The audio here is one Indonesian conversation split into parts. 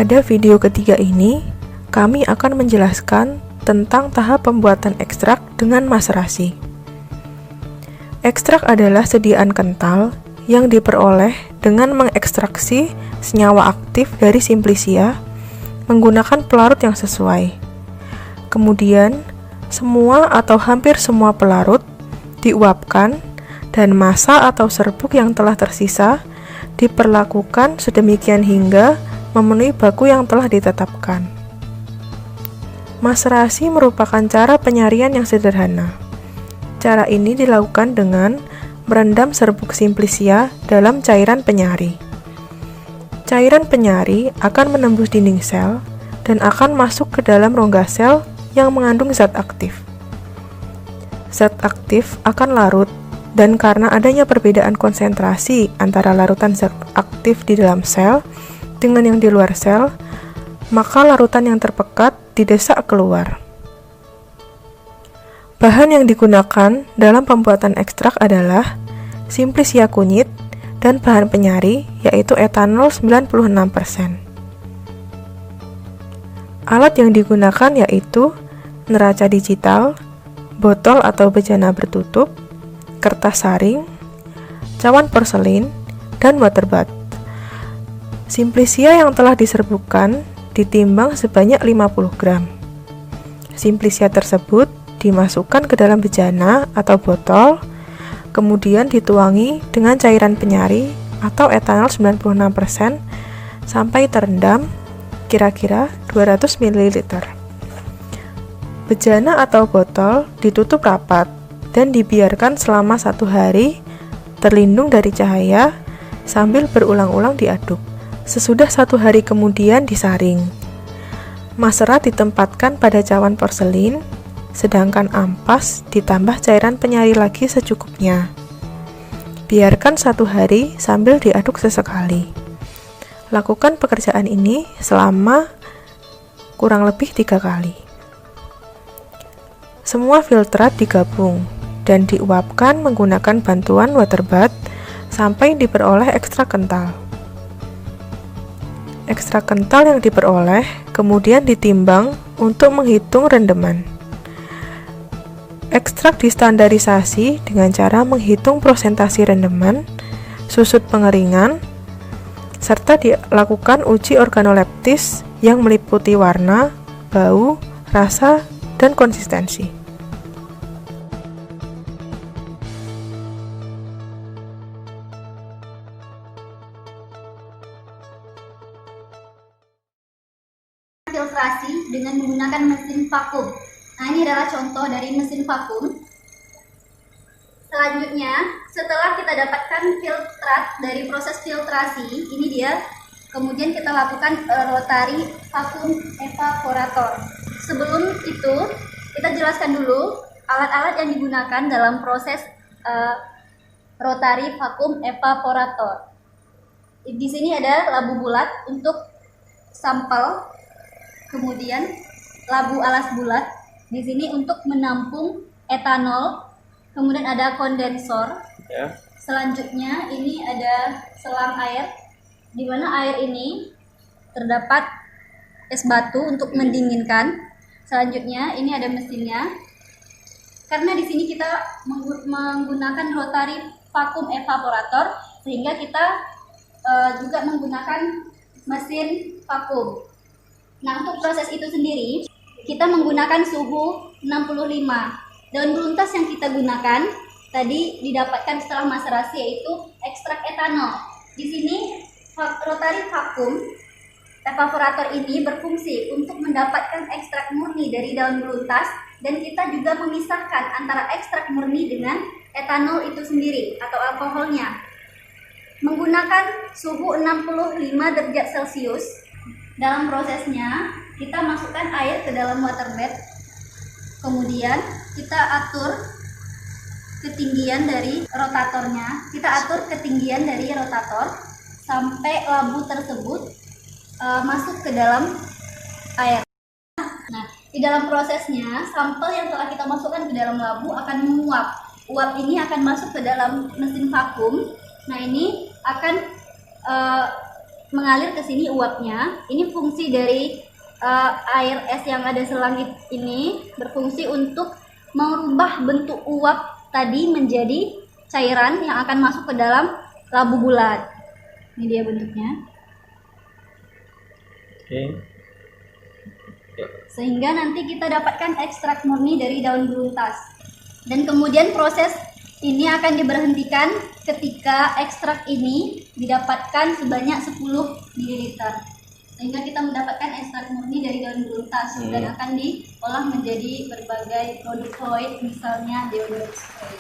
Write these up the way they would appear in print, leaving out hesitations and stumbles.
Pada video ketiga ini, kami akan menjelaskan tentang tahap pembuatan ekstrak dengan maserasi. Ekstrak adalah sediaan kental yang diperoleh dengan mengekstraksi senyawa aktif dari Simplicia menggunakan pelarut yang sesuai. Kemudian, semua atau hampir semua pelarut diuapkan dan massa atau serbuk yang telah tersisa diperlakukan sedemikian hingga memenuhi baku yang telah ditetapkan. Maserasi merupakan cara penyarian yang sederhana. Cara ini dilakukan dengan merendam serbuk Simplicia dalam cairan penyari. Cairan penyari akan menembus dinding sel dan akan masuk ke dalam rongga sel yang mengandung zat aktif. Zat aktif akan larut, dan karena adanya perbedaan konsentrasi antara larutan zat aktif di dalam sel dengan yang di luar sel, maka larutan yang terpekat didesak keluar. Bahan yang digunakan dalam pembuatan ekstrak adalah Simplicia kunyit dan bahan penyari yaitu etanol 96%. Alat yang digunakan yaitu neraca digital, botol atau bejana bertutup, kertas saring, cawan porselin, dan waterbath. Simplicia yang telah diserbukkan ditimbang sebanyak 50 gram. Simplicia tersebut dimasukkan ke dalam bejana atau botol, kemudian dituangi dengan cairan penyari atau etanol 96% sampai terendam kira-kira 200 ml. Bejana atau botol ditutup rapat dan dibiarkan selama 1 hari terlindung dari cahaya sambil berulang-ulang diaduk. Sesudah 1 hari kemudian disaring. Maserat ditempatkan pada cawan porselin, sedangkan ampas ditambah cairan penyari lagi secukupnya. Biarkan 1 hari sambil diaduk sesekali. Lakukan pekerjaan ini selama kurang lebih 3 kali. Semua filtrat digabung dan diuapkan menggunakan bantuan waterbath sampai diperoleh ekstrak kental. Ekstrak kental yang diperoleh kemudian ditimbang untuk menghitung rendeman. Ekstrak distandarisasi dengan cara menghitung prosentasi rendeman, susut pengeringan, serta dilakukan uji organoleptis yang meliputi warna, bau, rasa, dan konsistensi. Filtrasi dengan menggunakan mesin vakum. Nah, ini adalah contoh dari mesin vakum. Selanjutnya, setelah kita dapatkan filtrat dari proses filtrasi, ini dia. Kemudian kita lakukan rotary vacuum evaporator. Sebelum itu, kita jelaskan dulu alat-alat yang digunakan dalam proses rotary vacuum evaporator. Di sini ada labu bulat untuk sampel. Kemudian labu alas bulat di sini untuk menampung etanol. Kemudian ada kondensor. Selanjutnya ini ada selang air, di mana air ini terdapat es batu untuk mendinginkan. Selanjutnya ini ada mesinnya. Karena di sini kita menggunakan rotary vacuum evaporator, sehingga kita juga menggunakan mesin vakum. Nah, untuk proses itu sendiri, kita menggunakan suhu 65. Daun beluntas yang kita gunakan tadi didapatkan setelah maserasi, yaitu ekstrak etanol. Di sini rotary vacuum evaporator ini berfungsi untuk mendapatkan ekstrak murni dari daun beluntas, dan kita juga memisahkan antara ekstrak murni dengan etanol itu sendiri atau alkoholnya. Menggunakan suhu 65 derajat Celcius. Dalam prosesnya, kita masukkan air ke dalam waterbath. Kemudian kita atur ketinggian dari rotatornya. Kita atur ketinggian dari rotator sampai labu tersebut masuk ke dalam air. Nah, di dalam prosesnya, sampel yang telah kita masukkan ke dalam labu akan menguap. Uap ini akan masuk ke dalam mesin vakum. Nah, ini akan mengalir ke sini uapnya. Ini fungsi dari air es yang ada selangit ini berfungsi untuk merubah bentuk uap tadi menjadi cairan yang akan masuk ke dalam labu bulat. Ini dia bentuknya. Oke. Sehingga nanti kita dapatkan ekstrak murni dari daun beluntas. Dan kemudian proses ini akan diberhentikan ketika ekstrak ini didapatkan sebanyak 10 ml. Sehingga kita mendapatkan ekstrak murni dari daun beluntas dan akan diolah menjadi berbagai produk fluid, misalnya deodoran spray.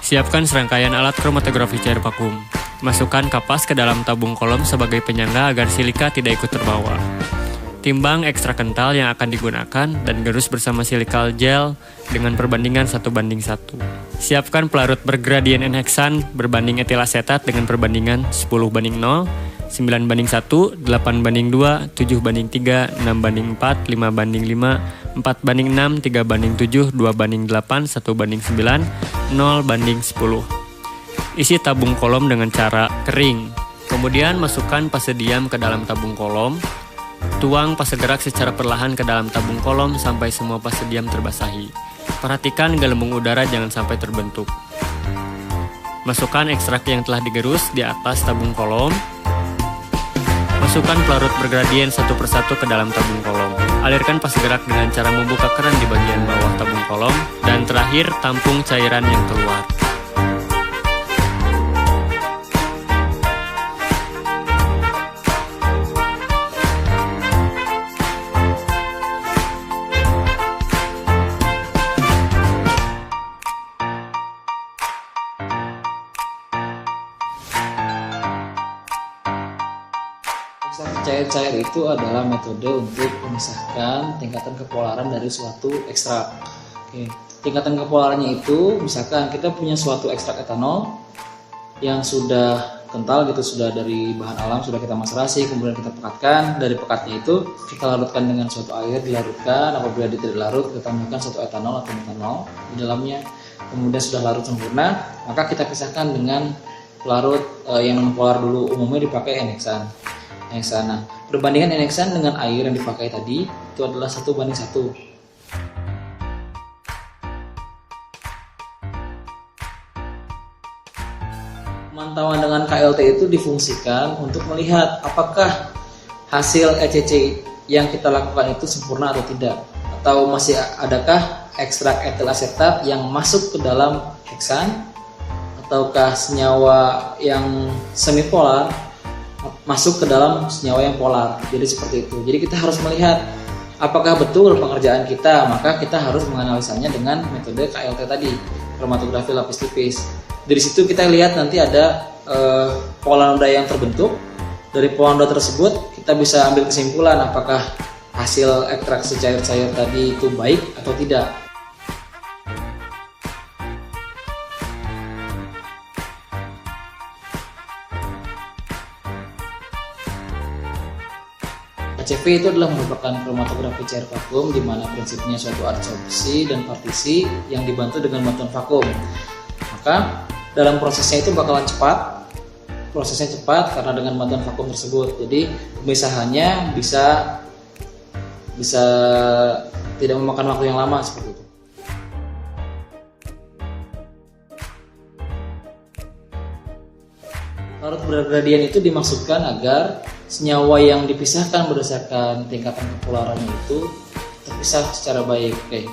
Siapkan serangkaian alat kromatografi cair vakum. Masukkan kapas ke dalam tabung kolom sebagai penyangga agar silika tidak ikut terbawa. Timbang ekstrak kental yang akan digunakan dan gerus bersama silikal gel dengan perbandingan 1:1. Siapkan pelarut bergradien N-heksan berbanding etil asetat dengan perbandingan 10:0, 9:1, 8:2, 7:3, 6:4, 5:5, 4:6, 3:7, 2:8, 1:9, 0:10. Isi tabung kolom dengan cara kering. Kemudian masukkan pase diam ke dalam tabung kolom. Tuang pase gerak secara perlahan ke dalam tabung kolom sampai semua pase diam terbasahi. Perhatikan gelembung udara jangan sampai terbentuk. Masukkan ekstrak yang telah digerus di atas tabung kolom. Masukkan pelarut bergradien satu persatu ke dalam tabung kolom. Alirkan pase gerak dengan cara membuka keran di bagian bawah tabung kolom. Dan terakhir, tampung cairan yang keluar. Ekstrak cair-cair itu adalah metode untuk memisahkan tingkatan kepolaran dari suatu ekstrak. Oke. Tingkatan kepolarannya itu, misalkan kita punya suatu ekstrak etanol yang sudah kental gitu, sudah dari bahan alam, sudah kita maserasi, kemudian kita pekatkan. Dari pekatnya itu kita larutkan dengan suatu air, dilarutkan. Apabila dia tidak larut, kita tambahkan suatu etanol atau metanol di dalamnya. Kemudian sudah larut sempurna, maka kita pisahkan dengan pelarut yang non-polar dulu, umumnya dipakai N-heksan. Nah, perbandingan N-heksan dengan air yang dipakai tadi itu adalah 1:1. Pemantauan dengan KLT itu difungsikan untuk melihat apakah hasil ECC yang kita lakukan itu sempurna atau tidak, atau masih adakah ekstrak etil asetat yang masuk ke dalam heksan, ataukah senyawa yang semipolar masuk ke dalam senyawa yang polar. Jadi seperti itu. Jadi kita harus melihat apakah betul pengerjaan kita, maka kita harus menganalisanya dengan metode KLT tadi, kromatografi lapis tipis. Dari situ kita lihat nanti ada pola noda yang terbentuk. Dari pola noda tersebut kita bisa ambil kesimpulan apakah hasil ekstraksi cair-cair tadi itu baik atau tidak. KCV itu adalah merupakan kromatografi cair vakum, di mana prinsipnya suatu adsorpsi dan partisi yang dibantu dengan bantuan vakum. Maka dalam prosesnya itu bakalan cepat, prosesnya cepat karena dengan bantuan vakum tersebut. Jadi pemisahannya bisa tidak memakan waktu yang lama seperti itu. Larut bergradien itu dimaksudkan agar senyawa yang dipisahkan berdasarkan tingkatan kepolarannya itu terpisah secara baik. Oke.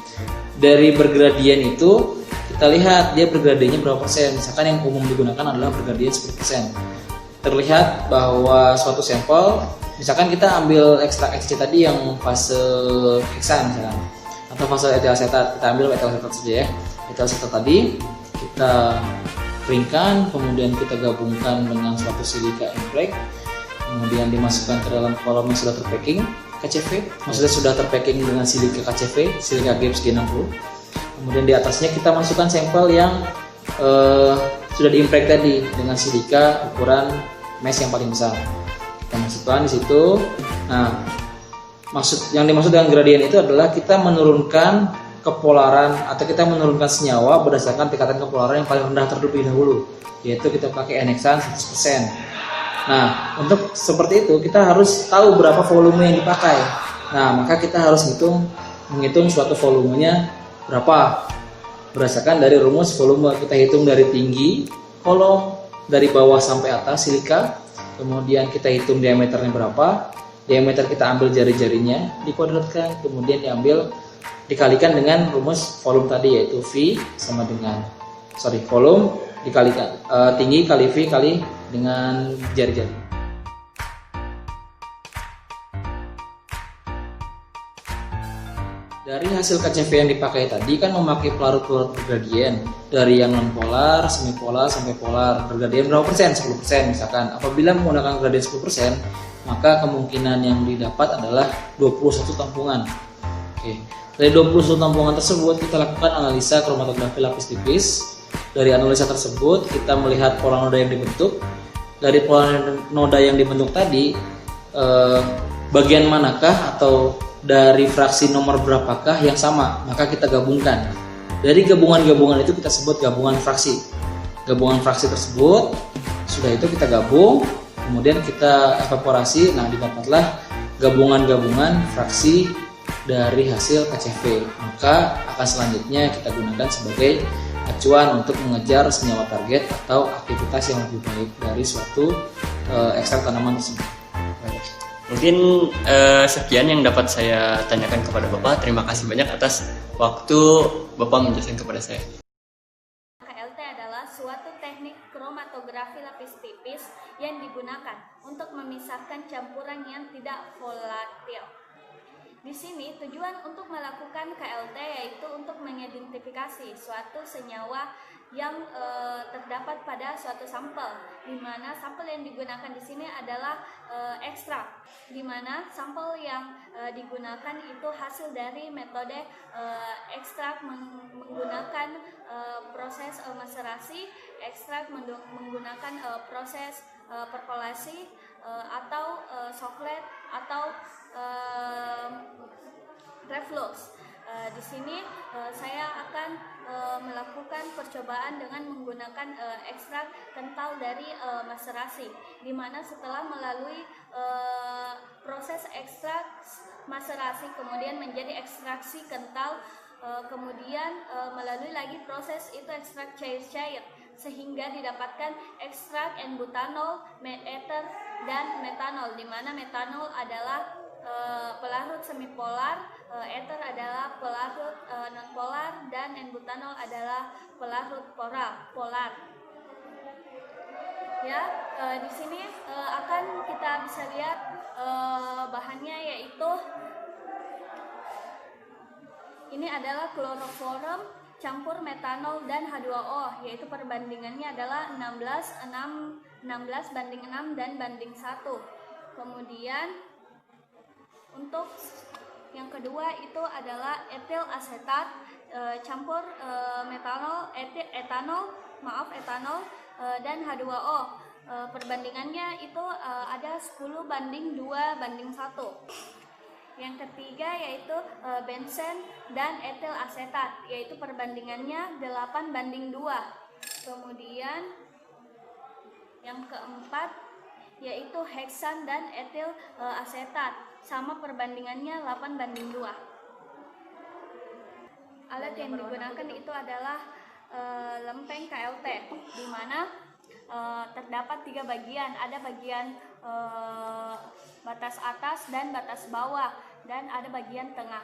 Dari bergradien itu kita lihat dia bergradiennya berapa persen. Misalkan yang umum digunakan adalah bergradien 10%. Terlihat bahwa suatu sampel, misalkan kita ambil ekstrak ECC tadi yang fase heksan misalkan, atau fase etil asetat, kita ambil etil asetat saja ya. Etil asetat tadi kita keringkan, kemudian kita gabungkan dengan suatu silika impreg, kemudian dimasukkan ke dalam kolom yang sudah terpacking KCV, maksudnya sudah terpacking dengan silika KCV, silika Gibbs G60. Kemudian di atasnya kita masukkan sampel yang sudah diimpreg tadi dengan silika ukuran mesh yang paling besar. Kita masukkan di situ. Nah, yang dimaksud dengan gradien itu adalah kita menurunkan kepolaran atau kita menurunkan senyawa berdasarkan tingkatan kepolaran yang paling rendah terlebih dahulu, yaitu kita pakai N-heksan 100%. Nah, untuk seperti itu kita harus tahu berapa volume yang dipakai. Nah, maka kita harus menghitung suatu volumenya berapa berdasarkan dari rumus volume. Kita hitung dari tinggi kolom, dari bawah sampai atas silika, kemudian kita hitung diameternya berapa. Diameter kita ambil jari-jarinya, dikuadratkan, kemudian dikalikan dengan rumus volume tadi, yaitu V sama dengan volume dikalikan tinggi kali V kali dengan jari-jari. Dari hasil KCV yang dipakai tadi kan memakai pelarut-pelarut bergradien dari yang non polar, semipolar sampai polar. Bergradien berapa persen? 10% misalkan. Apabila menggunakan gradien 10%, maka kemungkinan yang didapat adalah 21 tampungan. Oke. Dari 21 tampungan tersebut kita lakukan analisa kromatografi lapis tipis. Dari analisa tersebut kita melihat pola noda yang dibentuk. Dari pola noda yang dibentuk tadi, bagian manakah atau dari fraksi nomor berapakah yang sama, maka kita gabungkan. Dari gabungan-gabungan itu kita sebut gabungan fraksi. Gabungan fraksi tersebut sudah itu kita gabung, kemudian kita evaporasi. Nah, didapatlah gabungan-gabungan fraksi dari hasil KCV. Maka akan selanjutnya kita gunakan sebagai acuan untuk mengejar senyawa target atau aktivitas yang lebih baik dari suatu ekstrak tanaman tersebut. Mungkin sekian yang dapat saya tanyakan kepada Bapak. Terima kasih banyak atas waktu Bapak menjelaskan kepada saya. KLT adalah suatu teknik kromatografi lapis tipis yang digunakan untuk memisahkan campuran yang tidak volatil. Di sini tujuan untuk melakukan KLT yaitu untuk mengidentifikasi suatu senyawa yang terdapat pada suatu sampel, di mana sampel yang digunakan di sini adalah ekstrak, di mana sampel yang digunakan itu hasil dari metode ekstrak menggunakan proses maserasi, ekstrak menggunakan proses perkolasi atau soklet atau reflux. Di sini saya akan melakukan percobaan dengan menggunakan ekstrak kental dari maserasi, di mana setelah melalui proses ekstrak maserasi kemudian menjadi ekstraksi kental, kemudian melalui lagi proses itu ekstrak cair-cair sehingga didapatkan ekstrak N-butanol, ether, dan metanol, di mana metanol adalah pelarut semipolar, ether adalah pelarut nonpolar, dan N-butanol adalah pelarut polar. Ya, di sini akan kita bisa lihat bahannya, yaitu ini adalah kloroform campur metanol dan H2O, yaitu perbandingannya adalah 16 banding 6 dan banding 1. Kemudian untuk yang kedua itu adalah etil asetat campur etanol dan H2O. Perbandingannya itu ada 10 banding 2 banding 1. Yang ketiga yaitu benzen dan etil asetat, yaitu perbandingannya 8 banding 2. Kemudian yang keempat yaitu heksan dan etil asetat, sama perbandingannya 8 banding 2. Alat yang digunakan itu adalah lempeng KLT, di mana terdapat 3 bagian. Ada bagian batas atas dan batas bawah, dan ada bagian tengah.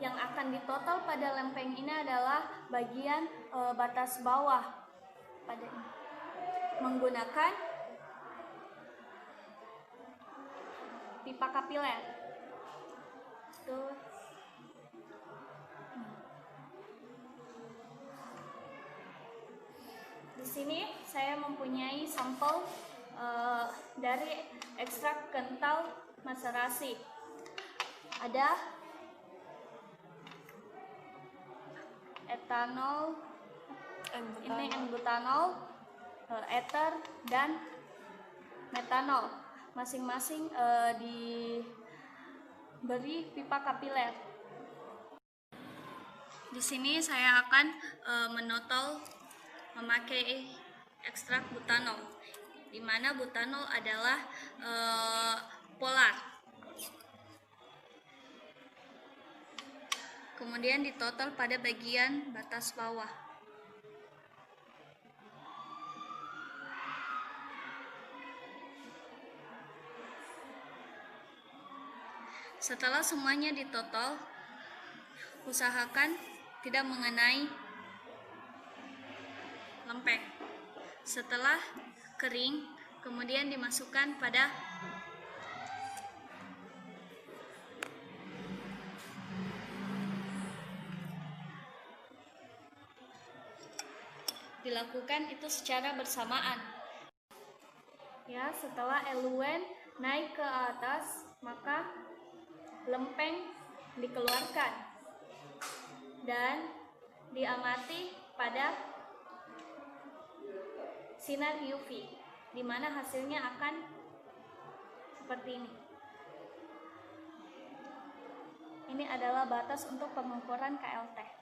Yang akan ditotal pada lempeng ini adalah bagian batas bawah pada ini, menggunakan pipa kapiler. Di sini saya mempunyai sampel dari ekstrak kental maserasi. Ada etanol, ini N-butanol, ether, dan metanol. Masing-masing diberi pipa kapiler. Di sini saya akan menotol memakai ekstrak butanol, di mana butanol adalah polar. Kemudian ditotal pada bagian batas bawah. Setelah semuanya ditotal, usahakan tidak mengenai lempeng. Setelah kering, kemudian dimasukkan pada dilakukan itu secara bersamaan. Ya, setelah eluen naik ke atas, maka lempeng dikeluarkan dan diamati pada sinar UV, di mana hasilnya akan seperti ini. Ini adalah batas untuk pengukuran KLT.